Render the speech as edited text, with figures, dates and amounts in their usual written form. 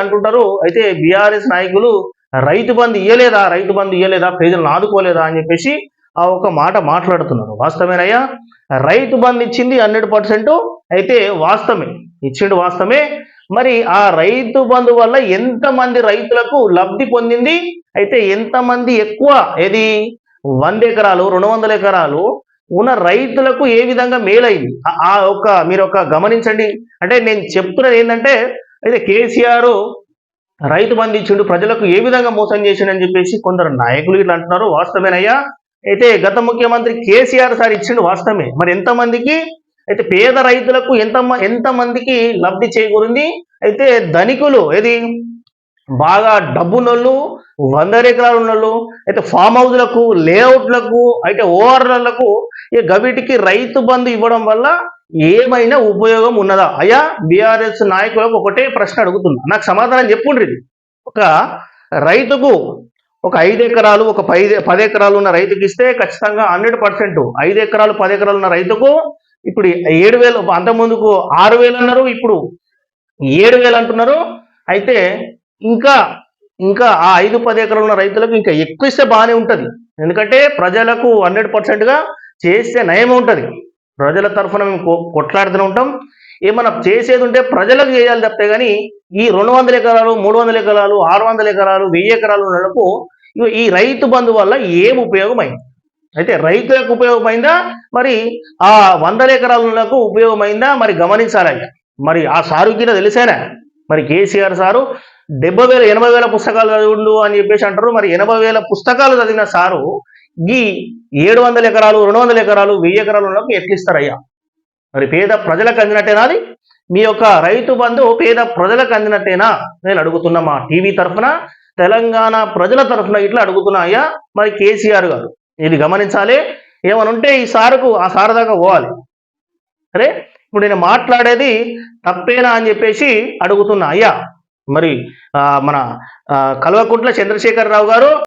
అంటుంటారు. అయితే బీఆర్ఎస్ నాయకులు రైతు బంధు ఇయ్యలేదా, ప్రజలను ఆదుకోలేదా అని చెప్పేసి ఆ ఒక మాట మాట్లాడుతున్నారు. వాస్తవేనయ్యా, రైతు బంధు ఇచ్చింది 100%. అయితే వాస్తవమే, ఇచ్చిండు వాస్తవమే. మరి ఆ రైతు బంధు వల్ల ఎంతమంది రైతులకు లబ్ధి పొందింది, అయితే ఎంతమంది ఎక్కువ ఏది 100 ఎకరాలు 200 ఎకరాలు ఉన్న రైతులకు ఏ విధంగా మేలైంది ఆ ఒక మీరు ఒక గమనించండి. అంటే నేను చెప్తున్నది ఏంటంటే, అయితే కేసీఆర్ రైతు బంధు ఇచ్చిండు, ప్రజలకు ఏ విధంగా మోసం చేసిండు అని చెప్పేసి కొందరు నాయకులు ఇట్లా అంటున్నారు. వాస్తవేనయ్యా, అయితే గత ముఖ్యమంత్రి కేసీఆర్ సార్ ఇచ్చిండు వాస్తవమే. మరి ఎంతమందికి, అయితే పేద రైతులకు ఎంతమందికి లబ్ధి చేకూరింది, అయితే ధనికులు ఏది బాగా డబ్బున్నోళ్ళు 100 ఎకరాలు ఉన్నోళ్ళు, అయితే ఫామ్ హౌస్లకు, లేఅవుట్లకు, అయితే ఓఆర్లకు ఈ గవిటికి రైతు బంధు ఇవ్వడం వల్ల ఏమైనా ఉపయోగం ఉన్నదా? అయ్యా, బీఆర్ఎస్ నాయకులకు ఒకటే ప్రశ్న అడుగుతున్నా, నాకు సమాధానం చెప్పుండ్రి. ఒక రైతుకు ఒక 5 ఎకరాలు ఒక 10 ఎకరాలు ఉన్న రైతుకి ఇస్తే ఖచ్చితంగా 100%. 5 ఎకరాలు 10 ఎకరాలు ఉన్న రైతుకు ఇప్పుడు 7,000, అంతకుముందుకు 6,000 అన్నారు, ఇప్పుడు 7,000 అంటున్నారు. అయితే ఇంకా ఇంకా ఆ 5-10 ఎకరాలు ఉన్న రైతులకు ఇంకా ఎక్కువ ఇస్తే బాగానే ఉంటుంది. ఎందుకంటే ప్రజలకు 100%గా చేస్తే నయమే ఉంటుంది. ప్రజల తరఫున మేము కొట్లాడుతూనే ఉంటాం. ఏమన్నా చేసేది ఉంటే ప్రజలకు చేయాలి తప్పితే కానీ ఈ 200 ఎకరాలు 300 ఎకరాలు 600 ఎకరాలు 1000 ఎకరాలు ఉన్నలకు ఈ రైతు బంధు వల్ల ఏం ఉపయోగమైంది? అయితే రైతులకు ఉపయోగమైందా, మరి ఆ 100 ఎకరాలకు ఉపయోగమైందా? మరి గమనించాలి. మరి ఆ సారుకి తెలిసేనా, మరి కేసీఆర్ సారు 70,000 80,000 పుస్తకాలు చదివిండు అని చెప్పేసి అంటారు. మరి 80,000 పుస్తకాలు చదివిన సారు ఈ 700 ఎకరాలు 200 ఎకరాలు 1000 ఎకరాలు ఉన్నకు ఎట్లా ఇస్తారయ్యా? మరి పేద ప్రజలకు అందినట్టేనా? అది మీ యొక్క రైతు బంధు పేద ప్రజలకు అందినట్టేనా? నేను అడుగుతున్నా, మా టీవీ తరఫున తెలంగాణ ప్రజల తరఫున ఇట్లా అడుగుతున్నా. అయ్యా, మరి కేసీఆర్ గారు ఇది గమనించాలి. ఏమనుంటే ఈ సారుకు ఆ సారు దాకా పోవాలి. సరే, ఇప్పుడు నేను మాట్లాడేది తప్పేనా అని చెప్పేసి అడుగుతున్నా. అయ్యా, మరి మన కల్వకుంట్ల చంద్రశేఖరరావు గారు